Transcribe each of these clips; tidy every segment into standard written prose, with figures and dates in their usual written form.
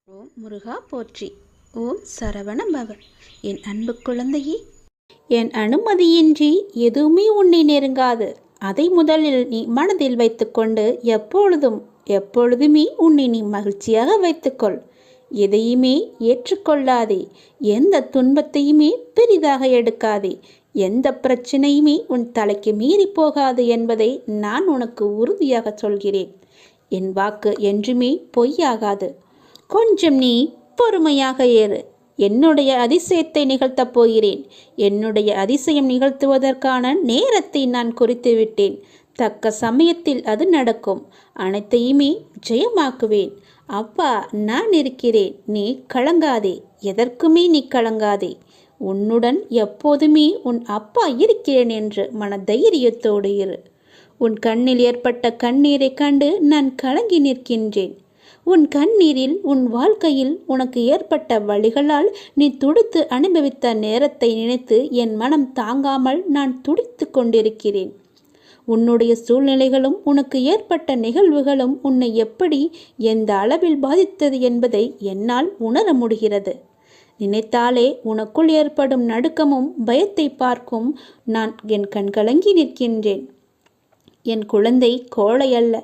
ஓம் முருகா போற்றி. ஓம் சரவண பவ. என் அன்பு குழந்தையே, என் அனுமதியின்றி எதுவுமே உன்னை நெருங்காது. அதை முதலில் நீ மனதில் வைத்துக்கொண்டு எப்பொழுதுமே உன்னை நீ மகிழ்ச்சியாக வைத்துக்கொள். எதையுமே ஏற்றுக்கொள்ளாதே. எந்த துன்பத்தையுமே பெரிதாக எடுக்காதே. எந்த பிரச்சனையுமே உன் தலைக்கு மீறி போகாது என்பதை நான் உனக்கு உறுதியாக சொல்கிறேன். என் வாக்கு என்றுமே பொய்யாகாது. கொஞ்சம் நீ பொறுமையாக ஏறு. என்னுடைய அதிசயத்தை நிகழ்த்தப் போகிறேன். என்னுடைய அதிசயம் நிகழ்த்துவதற்கான நேரத்தை நான் குறித்து விட்டேன். தக்க சமயத்தில் அது நடக்கும். அனைத்தையுமே ஜெயமாக்குவேன். அப்பா நான் இருக்கிறேன். நீ கலங்காதே. எதற்குமே நீ கலங்காதே. உன்னுடன் எப்போதுமே உன் அப்பா இருக்கிறேன் என்று மன தைரியத்தோடு இரு. உன் கண்ணில் ஏற்பட்ட கண்ணீரை கண்டு நான் கலங்கி நிற்கின்றேன். உன் கண்ணீரில் உன் வாழ்க்கையில் உனக்கு ஏற்பட்ட வழிகளால் நீ துடித்து அனுபவித்த நேரத்தை நினைத்து என் மனம் தாங்காமல் நான் துடித்து கொண்டிருக்கிறேன். உன்னுடைய சூழ்நிலைகளும் உனக்கு ஏற்பட்ட நிகழ்வுகளும் உன்னை எப்படி எந்த அளவில் பாதித்தது என்பதை என்னால் உணர முடிகிறது. நினைத்தாலே உனக்குள் ஏற்படும் நடுக்கமும் பயத்தை பார்க்கும் நான் என் கண்கலங்கி நிற்கின்றேன். என் குழந்தை கோழை அல்ல.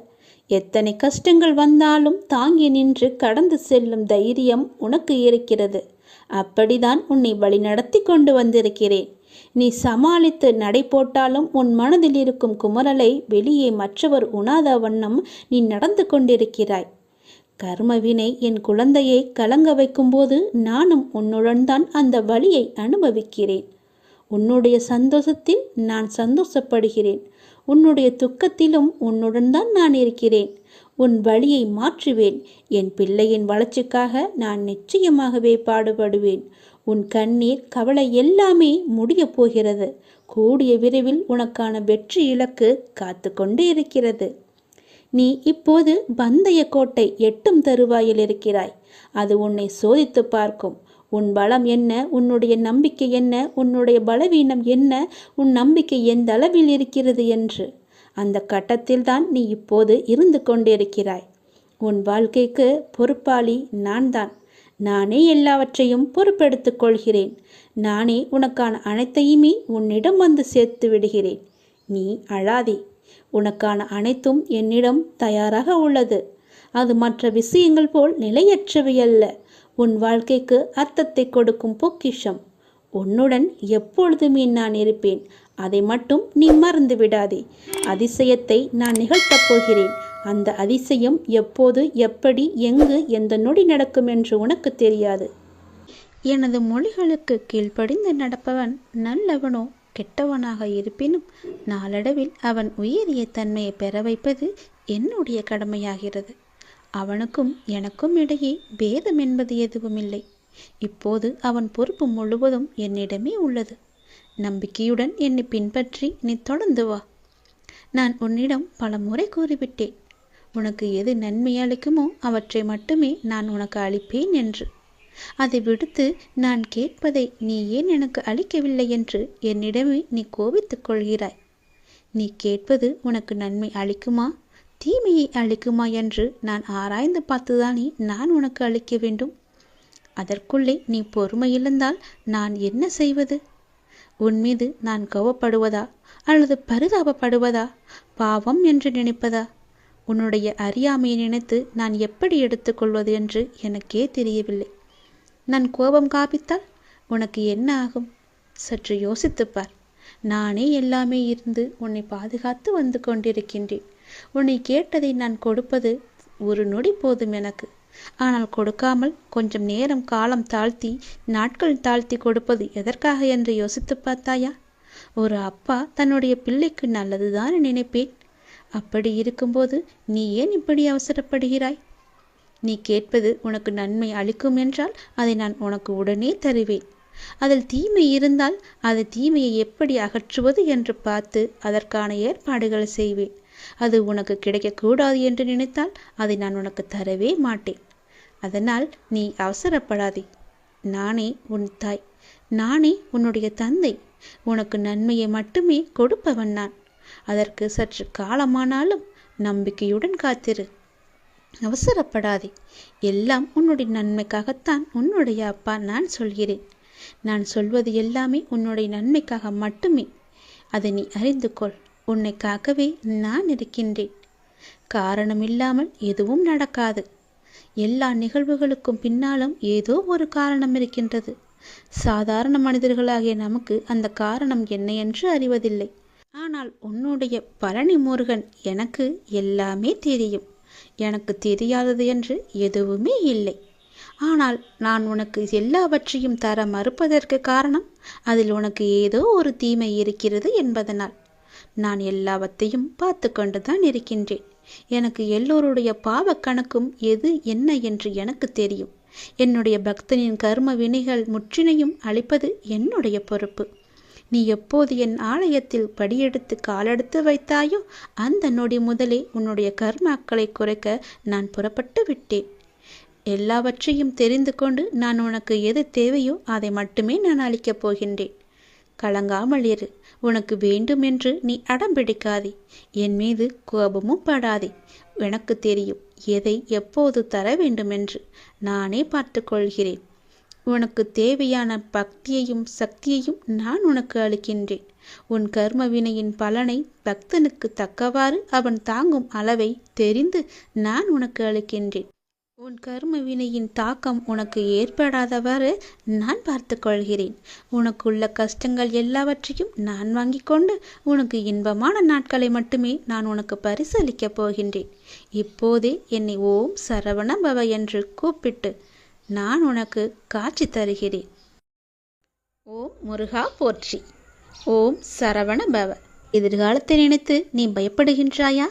எத்தனை கஷ்டங்கள் வந்தாலும் தாங்கி நின்று கடந்து செல்லும் தைரியம் உனக்கு இருக்கிறது. அப்படிதான் உன்னை வழி நடத்தி கொண்டு வந்திருக்கிறேன். நீ சமாளித்து நடை போட்டாலும் உன் மனதில் இருக்கும் குமரலை வெளியே மற்றவர் உணாத வண்ணம் நீ நடந்து கொண்டிருக்கிறாய். கர்மவினை என் குழந்தையை கலங்க வைக்கும்போது நானும் உன்னுடன் தான் அந்த வலியை அனுபவிக்கிறேன். உன்னுடைய சந்தோஷத்தில் நான் சந்தோஷப்படுகிறேன். உன்னுடைய துக்கத்திலும் உன்னுடன் தான் நான் இருக்கிறேன். உன் வழியை மாற்றுவேன். என் பிள்ளையின் வளர்ச்சிக்காக நான் நிச்சயமாகவே பாடுபடுவேன். உன் கண்ணீர் கவலை எல்லாமே முடியப் போகிறது. கூடிய விரைவில் உனக்கான வெற்றி இலக்கு காத்து கொண்டு இருக்கிறது. நீ இப்போது பந்தய கோட்டை எட்டும் தருவாயில் இருக்கிறாய். அது உன்னை சோதித்து பார்க்கும். உன் பலம் என்ன, உன்னுடைய நம்பிக்கை என்ன, உன்னுடைய பலவீனம் என்ன, உன் நம்பிக்கை எந்த அளவில் இருக்கிறது என்று. அந்த கட்டத்தில் தான் நீ இப்போது இருந்து கொண்டிருக்கிறாய். உன் வாழ்க்கைக்கு பொறுப்பாளி நான் தான். நானே எல்லாவற்றையும் பொறுப்பெடுத்துக் கொள்கிறேன். நானே உனக்கான அனைத்தையுமே உன்னிடம் வந்து சேர்த்து விடுகிறேன். நீ அழாதே. உனக்கான அனைத்தும் என்னிடம் தயாராக உள்ளது. அது மற்ற விஷயங்கள் போல் நிலையற்றவை அல்ல. உன் வாழ்க்கைக்கு அர்த்தத்தை கொடுக்கும் பொக்கிஷம். உன்னுடன் எப்பொழுதுமே நான் இருப்பேன். அதை மட்டும் நீ மறந்து விடாதே. அதிசயத்தை நான் நிகழ்த்தப் போகிறேன். அந்த அதிசயம் எப்போது, எப்படி, எங்கு, எந்த நொடி நடக்கும் என்று உனக்கு தெரியாது. எனது மொழிகளுக்கு கீழ்ப்படிந்து நடப்பவன் நல்லவனோ கெட்டவனாக இருப்பினும் நாளடைவில் அவன் உயரிய தன்மையை பெற வைப்பது என்னுடைய கடமையாகிறது. அவனுக்கும் எனக்கும் இடையே பேதம் என்பது எதுவுமில்லை. இப்போது அவன் பொறுப்பு முழுவதும் என்னிடமே உள்ளது. நம்பிக்கையுடன் என்னை பின்பற்றி நீ தொடர்ந்து வா. நான் உன்னிடம் பல முறை கூறிவிட்டேன், உனக்கு எது நன்மை அளிக்குமோ அவற்றை மட்டுமே நான் உனக்கு அளிப்பேன் என்று. அதை விடுத்து நான் கேட்பதை நீ ஏன் எனக்கு அளிக்கவில்லை என்று என்னிடமே நீ கோபித்துக் கொள்கிறாய். நீ கேட்பது உனக்கு நன்மை அளிக்குமா, தீமையை அளிக்குமா என்று நான் ஆராய்ந்து பார்த்துதானே நான் உனக்கு அளிக்க வேண்டும். அதற்குள்ளே நீ பொறுமை இழந்தால் நான் என்ன செய்வது? உன் மீது நான் கோபப்படுவதா அல்லது பரிதாபப்படுவதா, பாவம் என்று நினைப்பதா? உன்னுடைய அறியாமையை நினைத்து நான் எப்படி எடுத்துக்கொள்வது என்று எனக்கே தெரியவில்லை. நான் கோபம் காப்பித்தால் உனக்கு என்ன ஆகும்? சற்று யோசித்துப்பார். நானே எல்லாமே இருந்து உன்னை பாதுகாத்து வந்து கொண்டிருக்கின்றேன். உன்னை கேட்டதை நான் கொடுப்பது ஒரு நொடி போதும் எனக்கு. ஆனால் கொடுக்காமல் கொஞ்சம் நேரம் காலம் தாழ்த்தி நாட்கள் தாழ்த்தி கொடுப்பது எதற்காக என்று யோசித்து பார்த்தாயா? ஒரு அப்பா தன்னுடைய பிள்ளைக்கு நல்லதுதான் நினைப்பேன். அப்படி இருக்கும்போது நீ ஏன் இப்படி அவசரப்படுகிறாய்? நீ கேட்பது உனக்கு நன்மை அளிக்கும் என்றால் அதை நான் உனக்கு உடனே தருவேன். அதில் தீமை இருந்தால் அது தீமையை எப்படி அகற்றுவது என்று பார்த்து அதற்கான ஏற்பாடுகளை செய்வேன். அது உனக்கு கிடைக்கக்கூடாது என்று நினைத்தால் அதை நான் உனக்கு தரவே மாட்டேன். அதனால் நீ அவசரப்படாதே. நானே உன் தாய். நானே உன்னுடைய தந்தை. உனக்கு நன்மையை மட்டுமே கொடுப்பவன் நான். அதற்கு சற்று காலமானாலும் நம்பிக்கையுடன் காத்திரு. அவசரப்படாதே. எல்லாம் உன்னுடைய நன்மைக்காகத்தான் உன்னுடைய அப்பா நான் சொல்கிறேன். நான் சொல்வது எல்லாமே உன்னுடைய நன்மைக்காக மட்டுமே. அதை நீ அறிந்து கொள். உன்னை காக்கவே நான் இருக்கின்றேன். காரணமில்லாமல் எதுவும் நடக்காது. எல்லா நிகழ்வுகளுக்கும் பின்னாலும் ஏதோ ஒரு காரணம் இருக்கின்றது. சாதாரண மனிதர்களாகிய நமக்கு அந்த காரணம் என்ன என்று அறிவதில்லை. ஆனால் உன்னுடைய பழனி முருகன் எனக்கு எல்லாமே தெரியும். எனக்கு தெரியாதது என்று எதுவுமே இல்லை. ஆனால் நான் உனக்கு எல்லாவற்றையும் தர மறுப்பதற்கு காரணம் அதில் உனக்கு ஏதோ ஒரு தீமை இருக்கிறது என்பதனால். நான் எல்லாவற்றையும் பார்த்து கொண்டுதான் இருக்கின்றேன். எனக்கு எல்லோருடைய பாவ கணக்கும் எது என்ன என்று எனக்கு தெரியும். என்னுடைய பக்தனின் கர்ம வினைகள் முற்றினையும் அளிப்பது என்னுடைய பொறுப்பு. நீ எப்போது என் ஆலயத்தில் படியெடுத்து காலெடுத்து வைத்தாயோ அந்த நொடி முதலே உன்னுடைய கர்மாக்களை குறைக்க நான் புறப்பட்டு விட்டேன். எல்லாவற்றையும் தெரிந்து கொண்டு நான் உனக்கு எது தேவையோ அதை மட்டுமே நான் அளிக்கப் போகின்றேன். கலங்காமல் இரு. உனக்கு வேண்டும் என்று நீ அடம்பிடிக்காதே. என் மீது கோபமும் படாதே. எனக்கு தெரியும் எதை எப்போது தர வேண்டுமென்று. நானே பார்த்து கொள்கிறேன். உனக்கு தேவையான பக்தியையும் சக்தியையும் நான் உனக்கு அளிக்கின்றேன். உன் கர்ம வினையின் பலனை பக்தனுக்கு தக்கவாறு அவன் தாங்கும் அளவை தெரிந்து நான் உனக்கு அளிக்கின்றேன். உன் கர்ம வினையின் தாக்கம் உனக்கு ஏற்படாதவாறு நான் பார்த்து கொள்கிறேன். உனக்குள்ள கஷ்டங்கள் எல்லாவற்றையும் நான் வாங்கி கொண்டு உனக்கு இன்பமான நாட்களை மட்டுமே நான் உனக்கு பரிசளிக்கப் போகின்றேன். இப்போதே என்னை ஓம் சரவண பவ என்று கூப்பிட்டு நான் உனக்கு காட்சி தருகிறேன். ஓம் முருகா போற்றி. ஓம் சரவண பவ. எதிர்காலத்தை நினைத்து நீ பயப்படுகின்றாயா?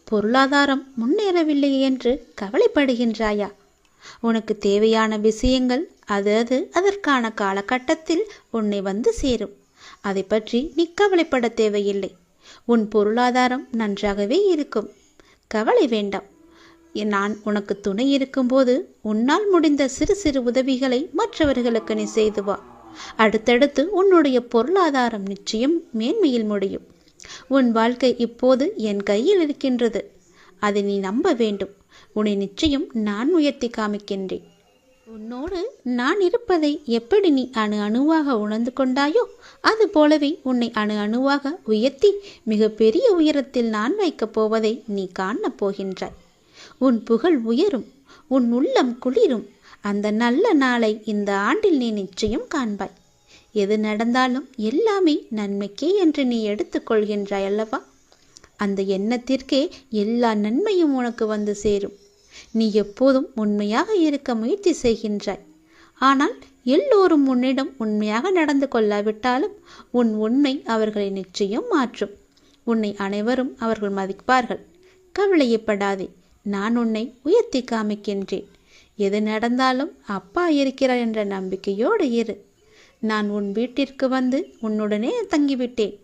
பொருளாதாரம் முன்னேறவில்லை என்று கவலைப்படுகின்றாயா? உனக்கு தேவையான விஷயங்கள் அதற்கான காலகட்டத்தில் உன்னை வந்து சேரும். அதை பற்றி நீ கவலைப்பட தேவையில்லை. உன் பொருளாதாரம் நன்றாகவே இருக்கும். கவலை வேண்டாம். நான் உனக்கு துணை இருக்கும்போது உன்னால் முடிந்த சிறு சிறு உதவிகளை மற்றவர்களுக்கு நீ செய்து வா. அடுத்தடுத்து உன்னுடைய பொருளாதாரம் நிச்சயம் மேன்மையில் முடியும். உன் வாழ்க்கை இப்போது என் கையில் இருக்கின்றது. அதை நீ நம்ப வேண்டும். உன்னை நிச்சயம் நான் உயர்த்தி காமிக்கின்றேன். உன்னோடு நான் இருப்பதை எப்படி நீ அணு அணுவாக உணர்ந்து கொண்டாயோ அது போலவே உன்னை அணு அணுவாக உயர்த்தி மிகப்பெரிய உயரத்தில் நான் வைக்கப் போவதை நீ காணப் போகின்றாய். உன் புகழ் உயரும். உன் உள்ளம் குளிரும். அந்த நல்ல நாளை இந்த ஆண்டில் நீ நிச்சயம் காண்பாய். எது நடந்தாலும் எல்லாமே நன்மைக்கே என்று நீ எடுத்துக்கொள்கின்றாய் அல்லவா? அந்த எண்ணத்திற்கே எல்லா நன்மையும் உனக்கு வந்து சேரும். நீ எப்போதும் உண்மையாக இருக்க முயற்சி செய்கின்றாய். ஆனால் எல்லோரும் உன்னிடம் உண்மையாக நடந்து கொள்ளாவிட்டாலும் உன் உண்மை அவர்களை நிச்சயம் மாற்றும். உன்னை அனைவரும் அவர்கள் மதிப்பார்கள். கவலையப்படாதே. நான் உன்னை உயர்த்தி காமிக்கின்றேன். எது நடந்தாலும் அப்பா இருக்கிறார் என்ற நம்பிக்கையோடு இரு. நான் உன் வீட்டிற்கு வந்து உன்னுடனே தங்கிவிட்டேன்.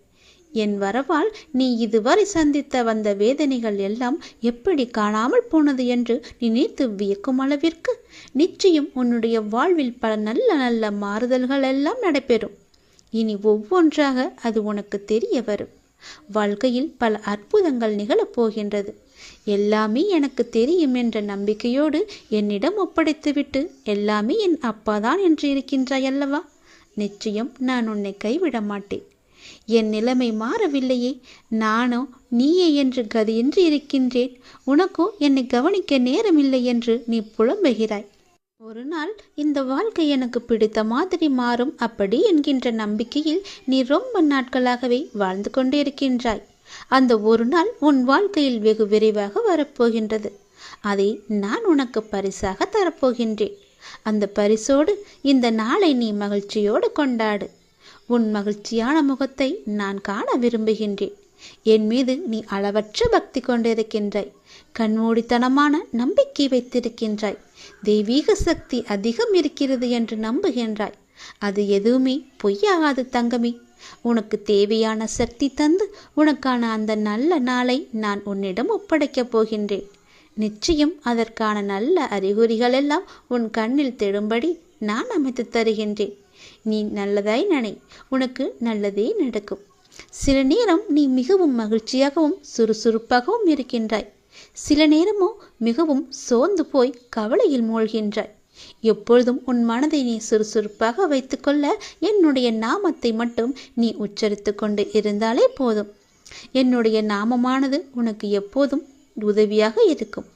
என் வரவால் நீ இதுவரை சந்தித்த வந்த வேதனைகள் எல்லாம் எப்படி காணாமல் போனது என்று நினைத்து வியக்கும் அளவிற்கு நிச்சயம் உன்னுடைய வாழ்வில் பல நல்ல நல்ல மாறுதல்கள் எல்லாம் நடைபெறும். இனி ஒவ்வொன்றாக அது உனக்கு தெரிய வரும். வாழ்க்கையில் பல அற்புதங்கள் நிகழப்போகின்றது. எல்லாமே எனக்கு தெரியும் என்ற நம்பிக்கையோடு என்னிடம் ஒப்படைத்துவிட்டு எல்லாமே என் அப்பாதான் என்று இருக்கின்றாய் அல்லவா? நிச்சயம் நான் உன்னை கைவிட மாட்டேன். என் நிலைமை மாறவில்லையே. நானோ நீயே என்று கதியின்றி இருக்கின்றேன். உனக்கோ என்னை கவனிக்க நேரமில்லை என்று நீ புலம்புகிறாய். ஒரு நாள் இந்த வாழ்க்கை எனக்கு பிடித்த மாதிரி மாறும் அப்படி என்கின்ற நம்பிக்கையில் நீ ரொம்ப நாட்களாகவே வாழ்ந்து கொண்டே இருக்கின்றாய். அந்த ஒரு நாள் உன் வாழ்க்கையில் வெகு விரைவாக வரப்போகின்றது. அதை நான் உனக்கு பரிசாக தரப்போகின்றேன். அந்த பரிசோடு இந்த நாளை நீ மகிழ்ச்சியோடு கொண்டாடு. உன் மகிழ்ச்சியான முகத்தை நான் காண விரும்புகின்றேன். என் மீது நீ அளவற்ற பக்தி கொண்டிருக்கின்றாய். கண்மூடித்தனமான நம்பிக்கை வைத்திருக்கின்றாய். தெய்வீக சக்தி அதிகம் இருக்கிறது என்று நம்புகின்றாய். அது எதுவுமே பொய்யாகாது தங்கமே. உனக்கு தேவையான சக்தி தந்து உனக்கான அந்த நல்ல நாளை நான் உன்னிடம் ஒப்படைக்கப் போகின்றேன். நிச்சயம் அதற்கான நல்ல அறிகுறிகள் எல்லாம் உன் கண்ணில் தெழும்படி நான் அமைத்து தருகின்றேன். நீ நல்லதாய் நினை. உனக்கு நல்லதே நடக்கும். சில நேரம் நீ மிகவும் மகிழ்ச்சியாகவும் சுறுசுறுப்பாகவும் இருக்கின்றாய். சில நேரமோ மிகவும் சோர்ந்து போய் கவலையில் மூழ்கின்றாய். எப்பொழுதும் உன் மனதை நீ சுறுசுறுப்பாக வைத்துக்கொள்ள என்னுடைய நாமத்தை மட்டும் நீ உச்சரித்து கொண்டு இருந்தாலே போதும். என்னுடைய நாமமானது உனக்கு எப்போதும் உதவியாக இருக்கும்.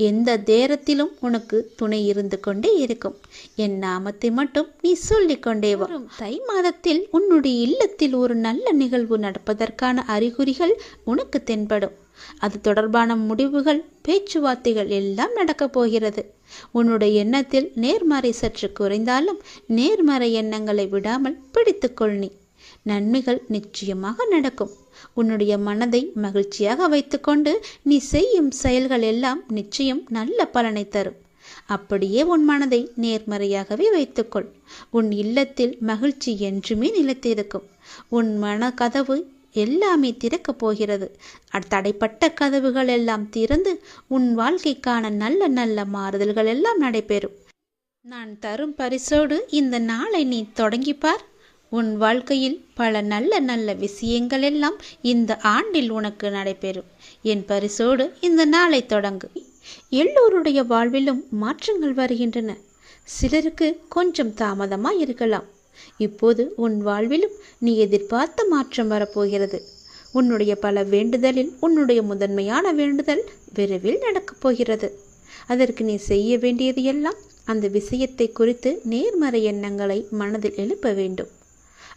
எந்த நேரத்திலும் உனக்கு துணை இருந்து கொண்டே இருக்கும். என் நாமத்தை மட்டும் நீ சொல்லிக்கொண்டே வரும். தை மாதத்தில் உன்னுடைய இல்லத்தில் ஒரு நல்ல நிகழ்வு நடப்பதற்கான அறிகுறிகள் உனக்கு தென்படும். அது தொடர்பான முடிவுகள், பேச்சுவார்த்தைகள் எல்லாம் நடக்கப் போகிறது. உன்னுடைய எண்ணத்தில் நேர்மறை சற்று குறைந்தாலும் நேர்மறை எண்ணங்களை விடாமல் பிடித்துக்கொள். நீ நன்மைகள் நிச்சயமாக நடக்கும். உன்னுடைய மனதை மகிழ்ச்சியாக வைத்துக்கொண்டு நீ செய்யும் செயல்கள் எல்லாம் நிச்சயம் நல்ல பலனை தரும். அப்படியே உன் மனதை நேர்மறையாகவே வைத்துக்கொள். உன் இல்லத்தில் மகிழ்ச்சி என்றுமே நிலைத்திருக்கும். உன் மன கதவு எல்லாமே திறக்கப் போகிறது. தடைப்பட்ட கதவுகள் எல்லாம் திறந்து உன் வாழ்க்கைக்கான நல்ல நல்ல மாறுதல்கள் எல்லாம் நடைபெறும். நான் தரும் பரிசோடு இந்த நாளை நீ தொடங்கிப்பார். உன் வாழ்க்கையில் பல நல்ல நல்ல விஷயங்கள் எல்லாம் இந்த ஆண்டில் உனக்கு நடைபெறும். என் பரிசோடு இந்த நாளை தொடங்கு. எல்லோருடைய வாழ்விலும் மாற்றங்கள் வருகின்றன. சிலருக்கு கொஞ்சம் தாமதமாக இருக்கலாம். இப்போது உன் வாழ்விலும் நீ எதிர்பார்த்த மாற்றம் வரப்போகிறது. உன்னுடைய பல வேண்டுதலில் உன்னுடைய முதன்மையான வேண்டுதல் விரைவில் நடக்கப் போகிறது. அதற்கு நீ செய்ய வேண்டியது எல்லாம் அந்த விஷயத்தை குறித்து நேர்மறை எண்ணங்களை மனதில் எழுப்ப வேண்டும்.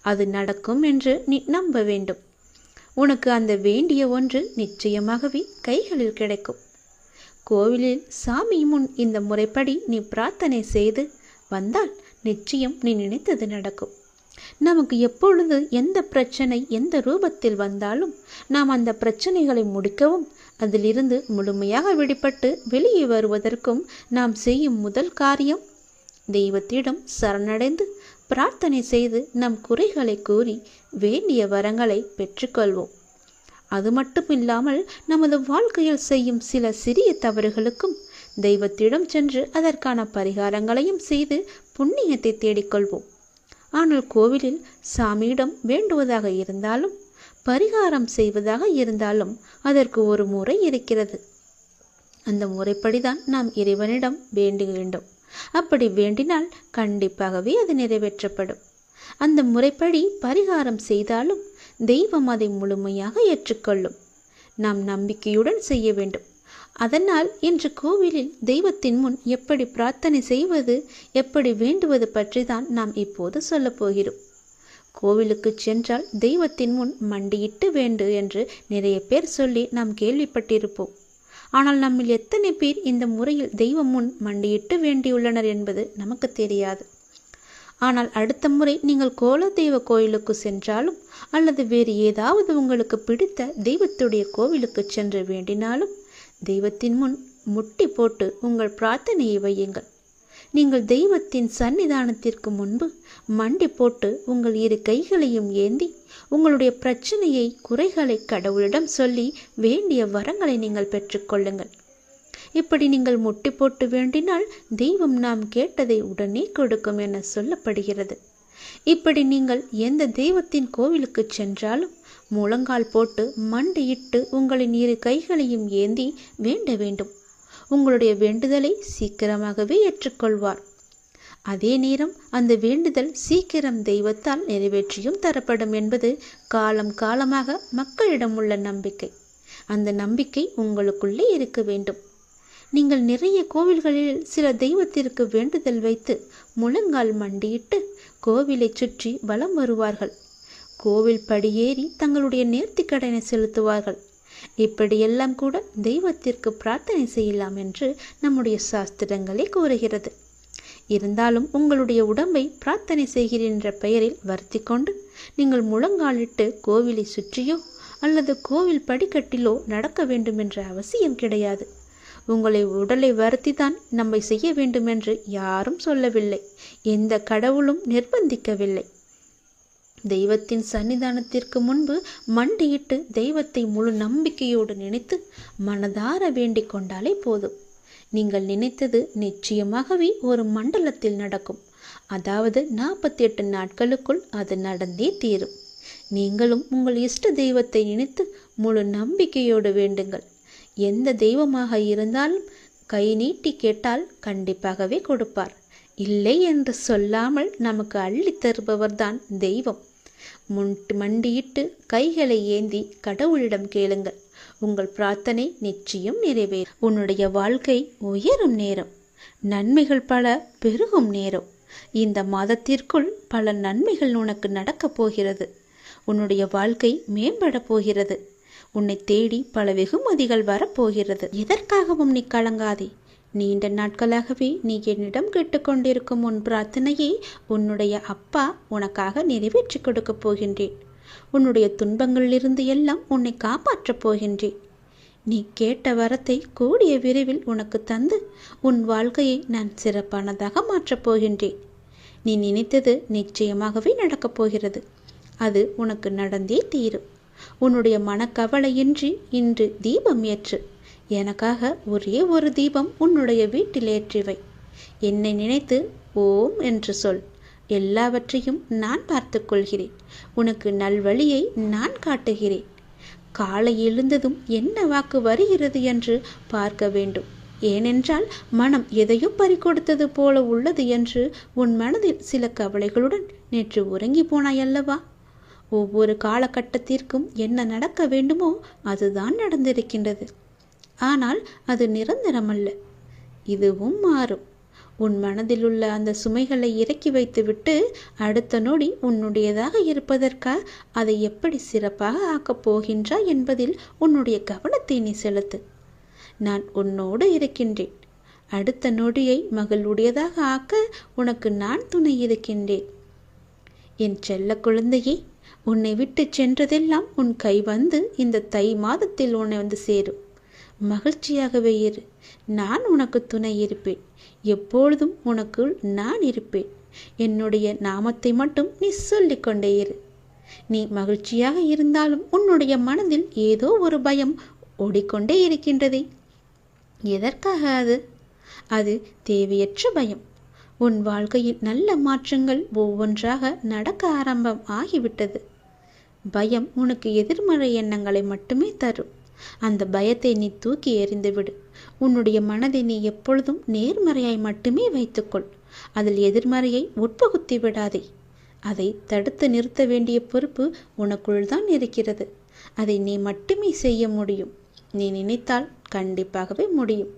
அது நடக்கும் என்று நீ நம்ப வேண்டும். உனக்கு அந்த வேண்டிய ஒன்று நிச்சயமாகவே கைகளில் கிடைக்கும். கோவிலில் சாமி முன் இந்த முறைப்படி நீ பிரார்த்தனை செய்து வந்தால் நிச்சயம் நீ நினைத்தது நடக்கும். நமக்கு எப்பொழுது எந்த பிரச்சனை எந்த ரூபத்தில் வந்தாலும் நாம் அந்த பிரச்சனைகளை முடிக்கவும் அதிலிருந்து முழுமையாக விடுபட்டு வெளியே வருவதற்கும் நாம் செய்யும் முதல் காரியம் தெய்வத்திடம் சரணடைந்து பிரார்த்தனை செய்து நம் குறைகளை கூறி வேண்டிய வரங்களை பெற்றுக்கொள்வோம். அது மட்டுமில்லாமல் நமது வாழ்க்கையில் செய்யும் சில சிறிய தவறுகளுக்கும் தெய்வத்திடம் சென்று அதற்கான பரிகாரங்களையும் செய்து புண்ணியத்தை தேடிக்கொள்வோம். ஆனால் கோவிலில் சாமியிடம் வேண்டுவதாக இருந்தாலும் பரிகாரம் செய்வதாக இருந்தாலும் அதற்கு ஒரு முறை இருக்கிறது. அந்த முறைப்படிதான் நாம் இறைவனிடம் வேண்ட வேண்டும். அப்படி வேண்டினால் கண்டிப்பாகவே அது நிறைவேற்றப்படும். அந்த முறைப்படி பரிகாரம் செய்தாலும் தெய்வம் அதை முழுமையாக ஏற்றுக்கொள்ளும். நாம் நம்பிக்கையுடன் செய்ய வேண்டும். அதனால் இன்று கோவிலில் தெய்வத்தின் முன் எப்படி பிரார்த்தனை செய்வது, எப்படி வேண்டுவது பற்றி தான் நாம் இப்போது சொல்லப் போகிறோம். கோவிலுக்கு சென்றால் தெய்வத்தின் முன் மண்டியிட்டு வேண்டு என்று நிறைய பேர் சொல்லி நாம் கேள்விப்பட்டிருப்போம். ஆனால் நம்மில் எத்தனை பேர் இந்த முறையில் தெய்வம் முன் மண்டியிட்டு வேண்டியுள்ளனர் என்பது நமக்கு தெரியாது. ஆனால் அடுத்த முறை நீங்கள் கோலதெய்வ கோயிலுக்கு சென்றாலும் அல்லது வேறு ஏதாவது உங்களுக்கு பிடித்த தெய்வத்துடைய கோவிலுக்கு சென்று வேண்டினாலும் தெய்வத்தின் முன் முட்டி போட்டு உங்கள் பிரார்த்தனையை வையுங்கள். நீங்கள் தெய்வத்தின் சன்னிதானத்திற்கு முன்பு மண்டி போட்டு உங்கள் இரு கைகளையும் ஏந்தி உங்களுடைய பிரச்சனையை குறைகளை கடவுளிடம் சொல்லி வேண்டிய வரங்களை நீங்கள் பெற்றுக்கொள்ளுங்கள். இப்படி நீங்கள் முட்டி போட்டு வேண்டினால் தெய்வம் நாம் கேட்டதை உடனே கொடுக்கும் என சொல்லப்படுகிறது. இப்படி நீங்கள் எந்த தெய்வத்தின் கோவிலுக்கு சென்றாலும் முழங்கால் போட்டு மண்டியிட்டு உங்களின் இரு கைகளையும் ஏந்தி வேண்ட வேண்டும். உங்களுடைய வேண்டுதலை சீக்கிரமாகவே ஏற்றுக்கொள்வார். அதே நேரம் அந்த வேண்டுதல் சீக்கிரம் தெய்வத்தால் நிறைவேற்றியும் தரப்படும் என்பது காலம் காலமாக மக்களிடம் உள்ள நம்பிக்கை. அந்த நம்பிக்கை உங்களுக்குள்ளே இருக்க வேண்டும். நீங்கள் நிறைய கோவில்களில் சில தெய்வத்திற்கு வேண்டுதல் வைத்து முழங்கால் மண்டியிட்டு கோவிலை சுற்றி வலம் வருவார்கள். கோவில் படியேறி தங்களுடைய நேர்த்திக்கடனை செலுத்துவார்கள். இப்படியெல்லாம் கூட தெய்வத்திற்கு பிரார்த்தனை செய்யலாம் என்று நம்முடைய சாஸ்திரங்களே கூறுகிறது. இருந்தாலும் உங்களுடைய உடம்பை பிரார்த்தனை செய்கிறேன் என்ற பெயரில் வருத்தி கொண்டு நீங்கள் முழங்காலிட்டு கோவிலை சுற்றியோ அல்லது கோவில் படிக்கட்டிலோ நடக்க வேண்டும் என்ற அவசியம் கிடையாது. உங்களை உடலை வருத்தி தான் நம்மை செய்ய வேண்டும் என்று யாரும் சொல்லவில்லை. எந்த கடவுளும் நிர்பந்திக்கவில்லை. தெய்வத்தின் சன்னிதானத்திற்கு முன்பு மண்டியிட்டு தெய்வத்தை முழு நம்பிக்கையோடு நினைத்து மனதார வேண்டிக் கொண்டாலே போதும். நீங்கள் நினைத்தது நிச்சயமாகவே ஒரு மண்டலத்தில் நடக்கும். அதாவது 48 நாட்களுக்குள் அது நடந்தே தீரும். நீங்களும் உங்கள் இஷ்ட தெய்வத்தை நினைத்து முழு நம்பிக்கையோடு வேண்டுங்கள். எந்த தெய்வமாக இருந்தாலும் கை நீட்டி கேட்டால் கண்டிப்பாகவே கொடுப்பார். இல்லை என்று சொல்லாமல் நமக்கு அள்ளி தருபவர்தான் தெய்வம். மண்டியிட்டு கைகளை ஏந்தி கடவுளிடம் கேளுங்கள். உங்கள் பிரார்த்தனை நிச்சயம் நிறைவேறும். உன்னுடைய வாழ்க்கை உயரும் நேரம், நன்மைகள் பல பெருகும் நேரம். இந்த மாதத்திற்குள் பல நன்மைகள் உனக்கு நடக்கப் போகிறது. உன்னுடைய வாழ்க்கை மேம்பட போகிறது. உன்னை தேடி பல வெகுமதிகள் வரப்போகிறது. எதற்காகவும் நீ கலங்காதே. நீண்ட நாட்களாகவே நீ என்னிடம் கேட்டுக்கொண்டிருக்கும் உன் பிரார்த்தனையை உன்னுடைய அப்பா உனக்காக நிறைவேற்றி கொடுக்கப் போகின்றேன். உன்னுடைய துன்பங்களிலிருந்து எல்லாம் உன்னை காப்பாற்றப் போகின்றேன். நீ கேட்ட வரத்தை கூடிய விரைவில் உனக்கு தந்து உன் வாழ்க்கையை நான் சிறப்பானதாக மாற்றப் போகின்றேன். நீ நினைத்தது நிச்சயமாகவே நடக்கப் போகிறது. அது உனக்கு நடந்தே தீரும். உன்னுடைய மனக்கவலையின்றி இன்று தீபம் ஏற்று. எனக்காக ஒரே ஒரு தீபம் உன்னுடைய வீட்டில் ஏற்றிவை. என்னை நினைத்து ஓம் என்று சொல். எல்லாவற்றையும் நான் பார்த்து கொள்கிறேன். உனக்கு நல்வழியை நான் காட்டுகிறேன். காலை எழுந்ததும் என்ன வாக்கு வருகிறது என்று பார்க்க வேண்டும். ஏனென்றால் மனம் எதையோ பறிகொடுத்தது போல உள்ளது என்று உன் மனதில் சில கவலைகளுடன் நேற்று உறங்கி போனாயல்லவா? ஒவ்வொரு காலகட்டத்திற்கும் என்ன நடக்க வேண்டுமோ அதுதான் நடந்திருக்கின்றது. ஆனால் அது நிரந்தரமல்ல. இதுவும் மாறும். உன் மனதில் உள்ள அந்த சுமைகளை இறக்கி வைத்துவிட்டு அடுத்த நொடி உன்னுடையதாக இருப்பதற்காக அதை எப்படி சிறப்பாக ஆக்கப் போகின்றாய் என்பதில் உன்னுடைய கவனத்தை நீ செலுத்து. நான் உன்னோடு இருக்கின்றேன். அடுத்த நொடியை மகளுடையதாக ஆக்க உனக்கு நான் துணை இருக்கின்றேன். என் செல்ல குழந்தையே, உன்னை விட்டு சென்றதெல்லாம் உன் கை வந்து இந்த தை மாதத்தில் உன்னை வந்து சேரும். மகிழ்ச்சியாகவே இரு. நான் உனக்கு துணை இருப்பேன். எப்பொழுதும் உனக்குள் நான் இருப்பேன். என்னுடைய நாமத்தை மட்டும் நீ சொல்லிக்கொண்டே இரு. நீ மகிழ்ச்சியாக இருந்தாலும் உன்னுடைய மனதில் ஏதோ ஒரு பயம் ஓடிக்கொண்டே இருக்கின்றதே. எதற்காக அது? அது தேவையற்ற பயம். உன் வாழ்க்கையில் நல்ல மாற்றங்கள் ஒவ்வொன்றாக நடக்க ஆரம்பம் ஆகிவிட்டது. பயம் உனக்கு எதிர்மறை எண்ணங்களை மட்டுமே தரும். அந்த பயத்தை நீ தூக்கி எறிந்துவிடு. உன்னுடைய மனதை நீ எப்பொழுதும் நேர்மறையாய் மட்டுமே வைத்துக்கொள். அதில் எதிர்மறையை உட்புகுத்தி விடாதே. அதை தடுத்து நிறுத்த வேண்டிய பொறுப்பு உனக்குள் தான் இருக்கிறது. அதை நீ மட்டுமே செய்ய முடியும். நீ நினைத்தால் கண்டிப்பாகவே முடியும்.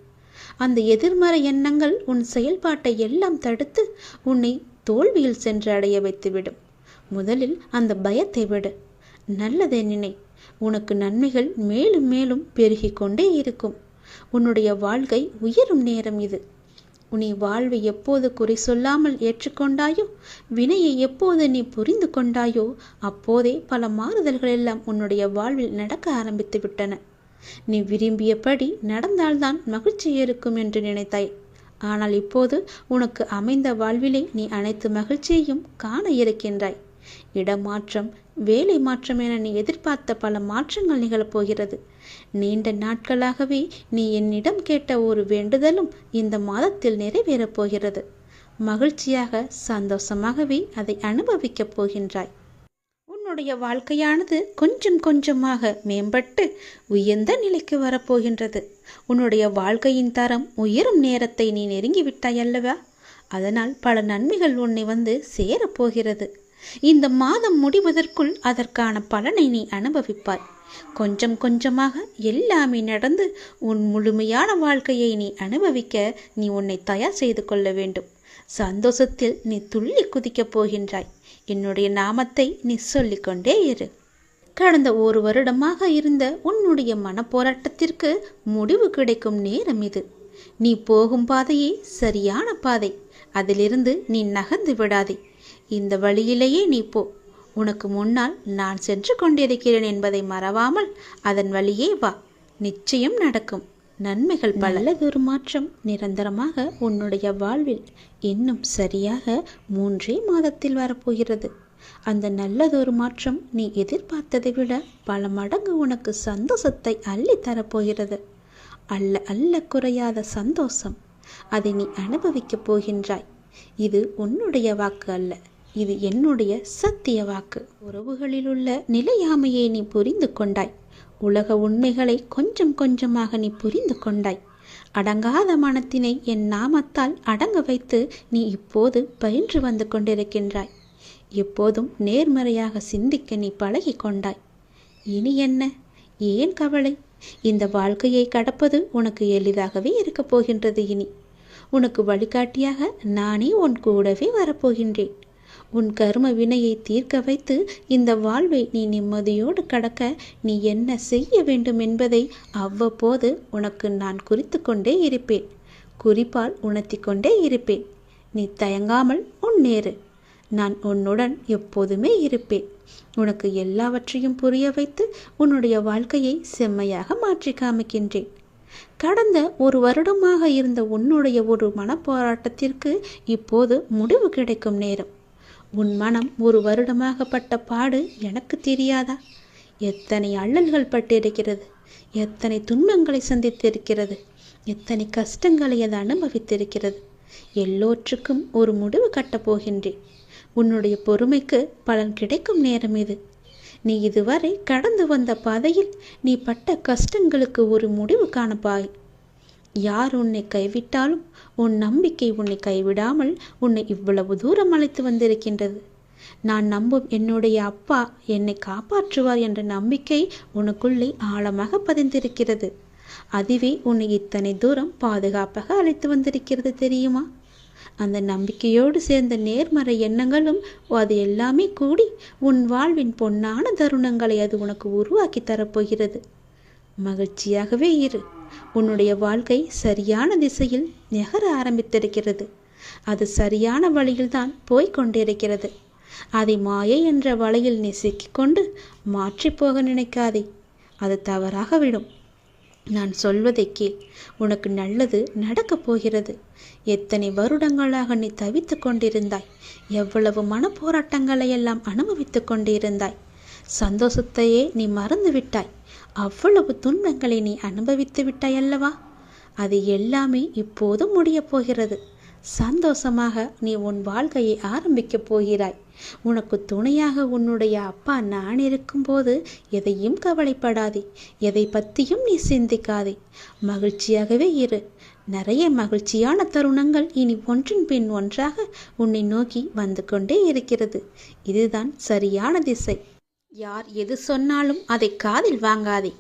அந்த எதிர்மறை எண்ணங்கள் உன் செயல்பாட்டை எல்லாம் தடுத்து உன்னை தோல்வியில் சென்று அடைய வைத்துவிடும். முதலில் அந்த பயத்தை விடு. நல்லதை நினை. உனக்கு நன்மைகள் மேலும் மேலும் பெருகி கொண்டே இருக்கும். உன்னுடைய வாழ்க்கை உயரும் நேரம் இது. நீ வாழ்வை எப்போது குறை சொல்லாமல் ஏற்றுக்கொண்டாயோ, வினையை எப்போது நீ புரிந்து கொண்டாயோ, அப்போதே பல மாறுதல்கள் எல்லாம் உன்னுடைய வாழ்வில் நடக்க ஆரம்பித்து விட்டன. நீ விரும்பியபடி நடந்தால்தான் மகிழ்ச்சி இருக்கும் என்று நினைத்தாய். ஆனால் இப்போது உனக்கு அமைந்த வாழ்விலே நீ அனைத்து மகிழ்ச்சியையும் காண இருக்கின்றாய். இடமாற்றம், வேலை மாற்றம் என நீ எதிர்பார்த்த பல மாற்றங்கள் நிகழப்போகிறது. நீண்ட நாட்களாகவே நீ என்னிடம் கேட்ட ஒரு வேண்டுதலும் இந்த மாதத்தில் நிறைவேறப் போகிறது. மகிழ்ச்சியாக சந்தோஷமாகவே அதை அனுபவிக்கப் போகின்றாய். உன்னுடைய வாழ்க்கையானது கொஞ்சம் கொஞ்சமாக மேம்பட்டு உயர்ந்த நிலைக்கு வரப்போகின்றது. உன்னுடைய வாழ்க்கையின் தரம் உயரும் நேரத்தை நீ நெருங்கிவிட்டாய் அல்லவா? அதனால் பல நன்மைகள் உன்னை வந்து சேரப்போகிறது. இந்த மாதம் முடிவதற்குள் அதற்கான பலனை நீ அனுபவிப்பாய். கொஞ்சம் கொஞ்சமாக எல்லாமே நடந்து உன் முழுமையான வாழ்க்கையை நீ அனுபவிக்க நீ உன்னை தயார் செய்து கொள்ள வேண்டும். சந்தோஷத்தில் நீ துள்ளி குதிக்கப் போகின்றாய். என்னுடைய நாமத்தை நீ சொல்லிக்கொண்டே இரு. கடந்த ஒரு வருடமாக இருந்த உன்னுடைய மனப்போராட்டத்திற்கு முடிவு கிடைக்கும் நேரம் இது. நீ போகும் பாதையே சரியான பாதை. அதிலிருந்து நீ நகர்ந்து விடாதே. இந்த வழியிலேயே நீ போ. உனக்கு முன்னால் நான் சென்று கொண்டிருக்கிறேன் என்பதை மறவாமல் அதன் வழியே வா. நிச்சயம் நடக்கும். நன்மைகள் பல. நல்லதொரு மாற்றம் நிரந்தரமாக உன்னுடைய வாழ்வில் இன்னும் சரியாக 3 மாதத்தில் வரப்போகிறது. அந்த நல்லதொரு மாற்றம் நீ எதிர்பார்த்ததை விட பல மடங்கு உனக்கு சந்தோஷத்தை அள்ளி தரப்போகிறது. அல்ல குறையாத சந்தோஷம். அதை நீ அனுபவிக்கப் போகின்றாய். இது உன்னுடைய வாக்கு அல்ல, இது என்னுடைய சத்திய வாக்கு. உறவுகளில் உள்ள நிலையாமையை நீ புரிந்து கொண்டாய். உலக உண்மைகளை கொஞ்சம் கொஞ்சமாக நீ புரிந்து கொண்டாய். அடங்காத மனத்தினை என் நாமத்தால் அடங்க வைத்து நீ இப்போது பயின்று வந்து கொண்டிருக்கின்றாய். எப்போதும் நேர்மறையாக சிந்திக்க நீ பழகி கொண்டாய். இனி என்ன, ஏன் கவலை? இந்த வாழ்க்கையை கடப்பது உனக்கு எளிதாகவே இருக்கப் போகின்றது. இனி உனக்கு வழிகாட்டியாக நானே உன் கூடவே வரப்போகின்றேன். உன் கர்ம வினையை தீர்க்க வைத்து இந்த வாழ்வை நீ நிம்மதியோடு கடக்க நீ என்ன செய்ய வேண்டும் என்பதை அவ்வப்போது உனக்கு நான் குறித்து கொண்டே இருப்பேன். குறிப்பால் உணர்த்தி கொண்டே இருப்பேன். நீ தயங்காமல் முன்னேறு. நான் உன்னுடன் எப்போதுமே இருப்பேன். உனக்கு எல்லாவற்றையும் புரிய வைத்து உன்னுடைய வாழ்க்கையை செம்மையாக மாற்றி காமிக்கின்றேன். கடந்த 1 வருடமாக இருந்த உன்னுடைய ஒரு மனப்போராட்டத்திற்கு இப்போது முடிவு கிடைக்கும் நேரம். உன் மனம் 1 வருடமாக பட்ட பாடு எனக்கு தெரியாதா? எத்தனை அல்லல்கள் பட்டிருக்கிறது, எத்தனை துன்பங்களை சந்தித்திருக்கிறது, எத்தனை கஷ்டங்களை அது அனுபவித்திருக்கிறது. எல்லோற்றுக்கும் ஒரு முடிவு கட்டப் போகின்றேன். உன்னுடைய பொறுமைக்கு பலன் கிடைக்கும் நேரம் இது. நீ இதுவரை கடந்து வந்த பாதையில் நீ பட்ட கஷ்டங்களுக்கு ஒரு முடிவு காணப்பாய். யார் உன்னை கைவிட்டாலும் உன் நம்பிக்கை உன்னை கைவிடாமல் உன்னை இவ்வளவு தூரம் அழைத்து வந்திருக்கின்றது. நான் நம்பும் என்னுடைய அப்பா என்னை காப்பாற்றுவார் என்ற நம்பிக்கை உனக்குள்ளே ஆழமாக பதிந்திருக்கிறது. அதுவே உன்னை இத்தனை தூரம் பாதுகாப்பாக அழைத்து வந்திருக்கிறது தெரியுமா? அந்த நம்பிக்கையோடு சேர்ந்த நேர்மறை எண்ணங்களும் அது எல்லாமே கூடி உன் வாழ்வின் பொன்னான தருணங்களை அது உனக்கு உருவாக்கி தரப்போகிறது. மகிழ்ச்சியாகவே இரு. உன்னுடைய வாழ்க்கை சரியான திசையில் நகர ஆரம்பித்திருக்கிறது. அது சரியான வழியில்தான் போய்கொண்டிருக்கிறது. அதை மாயை என்ற வலையில் நீ சிக்கிக்கொண்டு மாற்றி போக நினைக்காதே. அது தவறாக விடும். நான் சொல்வதை கேள். உனக்கு நல்லது நடக்கப் போகிறது. எத்தனை வருடங்களாக நீ தவித்து கொண்டிருந்தாய். எவ்வளவு மனப்போராட்டங்களை எல்லாம் அனுபவித்து கொண்டிருந்தாய். சந்தோஷத்தையே நீ மறந்து விட்டாய். அவ்வளவு துன்பங்களை நீ அனுபவித்து விட்டாய் அல்லவா? அது எல்லாமே இப்போது முடியப் போகிறது. சந்தோஷமாக நீ உன் வாழ்க்கையை ஆரம்பிக்கப் போகிறாய். உனக்கு துணையாக உன்னுடைய அப்பா நான் இருக்கும்போது எதையும் கவலைப்படாதே. எதை பற்றியும் நீ சிந்திக்காதே. மகிழ்ச்சியாகவே இரு. நிறைய மகிழ்ச்சியான தருணங்கள் இனி ஒன்றின் பின் ஒன்றாக உன்னை நோக்கி வந்து கொண்டே இருக்கிறது. இதுதான் சரியான திசை. யார் எது சொன்னாலும் அதை காதில் வாங்காதே.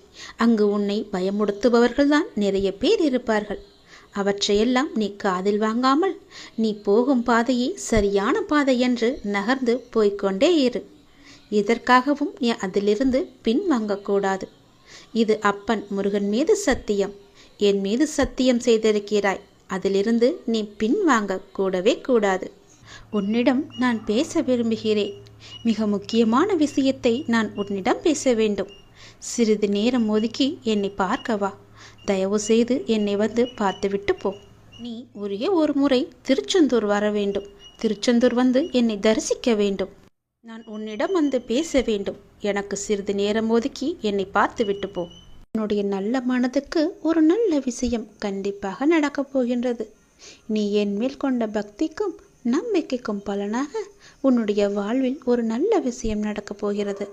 அங்கு உன்னை பயமுடுத்துபவர்கள்தான் நிறைய பேர் இருப்பார்கள். அவற்றையெல்லாம் நீ காதில் வாங்காமல் நீ போகும் பாதையே சரியான பாதை என்று நகர்ந்து போய்கொண்டே இரு. இதற்காகவும் நீ அதிலிருந்து பின் வாங்கக்கூடாது. இது அப்பன் முருகன் மீது சத்தியம். என் மீது சத்தியம் செய்திருக்கிறாய். அதிலிருந்து நீ பின் வாங்க கூடவே கூடாது. உன்னிடம் நான் பேச விரும்புகிறேன். மிக முக்கியமான விஷயத்தை நான் உன்னிடம் பேச வேண்டும். சிறிது நேரம் ஒதுக்கி என்னை பார்க்கவா. தயவு செய்து என்னை வந்து பார்த்துவிட்டு போ. நீ ஒரே ஒரு முறை திருச்செந்தூர் வர வேண்டும். திருச்செந்தூர் வந்து என்னை தரிசிக்க வேண்டும். நான் உன்னிடம் வந்து பேச வேண்டும். எனக்கு சிறிது நேரம் ஒதுக்கி என்னை பார்த்துவிட்டு போ. உன்னுடைய நல்ல மனதுக்கு ஒரு நல்ல விஷயம் கண்டிப்பாக நடக்கப் போகின்றது. நீ என் மேல் கொண்ட பக்திக்கும் நம்பிக்கைக்கும் பலனாக உன்னுடைய வாழ்வில் ஒரு நல்ல விஷயம் நடக்கப் போகிறது.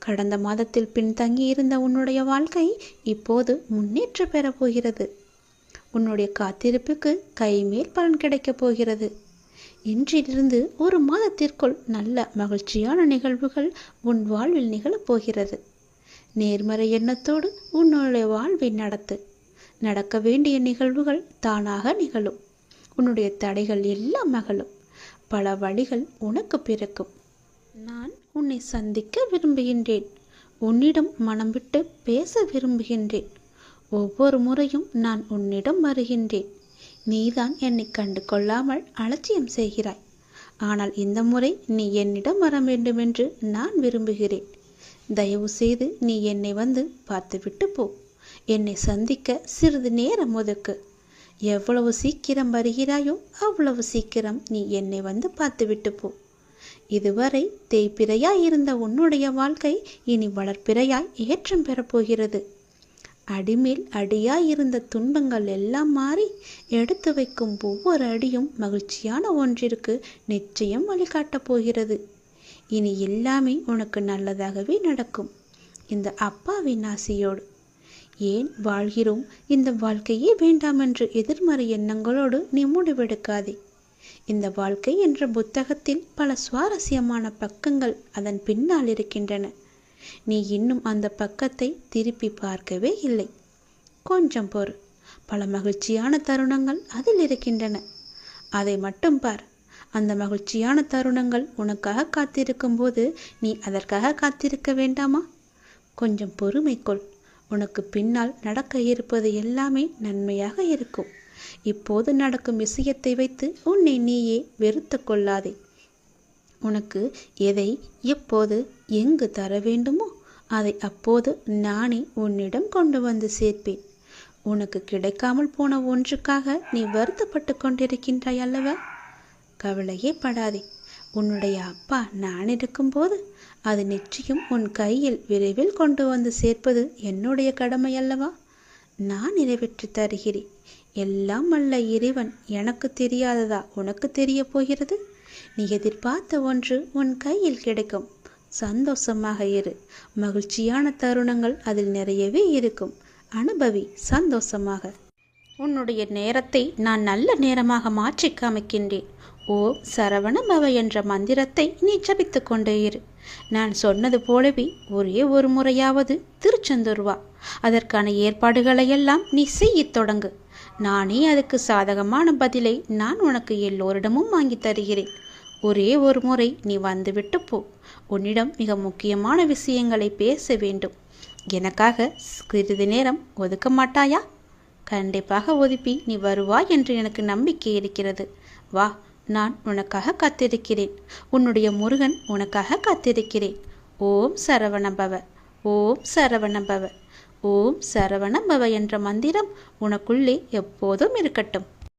கடந்த மாதத்தில் பின்தங்கி இருந்த உன்னுடைய வாழ்க்கை இப்போது முன்னேற்றம் பெறப் போகிறது. உன்னுடைய காத்திருப்புக்கு கைமேல் பலன் கிடைக்கப் போகிறது. இன்றிலிருந்து ஒரு மாதத்திற்குள் நல்ல மகிழ்ச்சியான நிகழ்வுகள் உன் வாழ்வில் நிகழப்போகிறது. நேர்மறை எண்ணத்தோடு உன்னுடைய வாழ்வை நடத்து. நடக்க வேண்டிய நிகழ்வுகள் தானாக நிகழும். உன்னுடைய தடைகள் எல்லாம் அகலும். பல வழிகள் உனக்கு பிறக்கும். நான் உன்னை சந்திக்க விரும்புகின்றேன். உன்னிடம் மனம் விட்டு பேச விரும்புகின்றேன். ஒவ்வொரு முறையும் நான் உன்னிடம் வருகின்றேன். நீதான் என்னை கண்டு கொள்ளாமல் அலட்சியம் செய்கிறாய். ஆனால் இந்த முறை நீ என்னிடம் வர வேண்டுமென்று நான் விரும்புகிறேன். தயவு செய்து நீ என்னை வந்து பார்த்துவிட்டு போ. என்னை சந்திக்க சிறிது நேரம் ஒதுக்கு. எவ்வளவு சீக்கிரம் வருகிறாயோ அவ்வளவு சீக்கிரம் நீ என்னை வந்து பார்த்துவிட்டு போ. இதுவரை தேய்பிறையாய் இருந்த உன்னுடைய வாழ்க்கை இனி வளர்ப்பிறையாய் ஏற்றம் பெறப்போகிறது. அடிமேல் அடியாய் இருந்த துன்பங்கள் எல்லாம் மாறி எடுத்து வைக்கும் ஒவ்வொரு அடியும் மகிழ்ச்சியான ஒன்றிற்கு நிச்சயம் வழிகாட்டப் போகிறது. இனி எல்லாமே உனக்கு நல்லதாகவே நடக்கும். இந்த அப்பாவின் ஆசியோடு ஏன் வாழ்கிறோம், இந்த வாழ்க்கையே வேண்டாம் என்று எதிர்மறை எண்ணங்களோடு நீ முடிவெடுக்காதே. இந்த வாழ்க்கை என்ற புத்தகத்தில் பல சுவாரஸ்யமான பக்கங்கள் அதன் பின்னால் இருக்கின்றன. நீ இன்னும் அந்த பக்கத்தை திருப்பி பார்க்கவே இல்லை. கொஞ்சம் பொறு. பல மகிழ்ச்சியான தருணங்கள் அதில் இருக்கின்றன. அதை மட்டும் பார். அந்த மகிழ்ச்சியான தருணங்கள் உனக்காக காத்திருக்கும் போது நீ அதற்காக காத்திருக்க வேண்டாமா? கொஞ்சம் பொறுமை கொள். உனக்கு பின்னால் நடக்க இருப்பது எல்லாமே நன்மையாக இருக்கும். இப்போது நடக்கும் விஷயத்தை வைத்து உன்னை நீயே வெறுத்து கொள்ளாதே. உனக்கு எதை எப்போது எங்கு தர வேண்டுமோ அதை அப்போது நானே உன்னிடம் கொண்டு வந்து சேர்ப்பேன். உனக்கு கிடைக்காமல் போன ஒன்றுக்காக நீ வருத்தப்பட்டு கொண்டிருக்கின்றாய் அல்லவா? கவலையே படாதே. உன்னுடைய அப்பா நான் இருக்கும்போது அது நிச்சயம் உன் கையில் விரைவில் கொண்டு வந்து சேர்ப்பது என்னுடைய கடமை அல்லவா? நான் நிறைவேற்றி தருகிறேன். எல்லாம் வல்ல இறைவன் எனக்கு தெரியாததா உனக்கு தெரிய போகிறது? நீ எதிர்பார்த்த ஒன்று உன் கையில் கிடைக்கும். சந்தோஷமாக இரு. மகிழ்ச்சியான தருணங்கள் அதில் நிறையவே இருக்கும். அனுபவி சந்தோஷமாக. உன்னுடைய நேரத்தை நான் நல்ல நேரமாக மாற்றி காமிக்கின்றேன். ஓம் சரவண பவ என்ற மந்திரத்தை நீ ஜபித்து கொண்டே இரு. நான் சொன்னது போலவே ஒரே ஒரு முறையாவது திருச்செந்தூர் வா. அதற்கான ஏற்பாடுகளையெல்லாம் நீ செய்யத் தொடங்கு. நானே அதுக்கு சாதகமான பதிலை நான் உனக்கு எல்லோரிடமும் வாங்கி தருகிறேன். ஒரே ஒரு முறை நீ வந்துவிட்டு போ. உன்னிடம் மிக முக்கியமான விஷயங்களை பேச வேண்டும். எனக்காக சிறிது நேரம் ஒதுக்க மாட்டாயா? கண்டிப்பாக ஒதுப்பி நீ வருவாய் என்று எனக்கு நம்பிக்கை இருக்கிறது. வா, நான் உனக்காக காத்திருக்கிறேன். உன்னுடைய முருகன் உனக்காக காத்திருக்கிறேன். ஓம் சரவண பவ, ஓம் சரவண பவ, ஓம் சரவண பவ என்ற மந்திரம் உனக்குள்ளே எப்போதும் இருக்கட்டும்.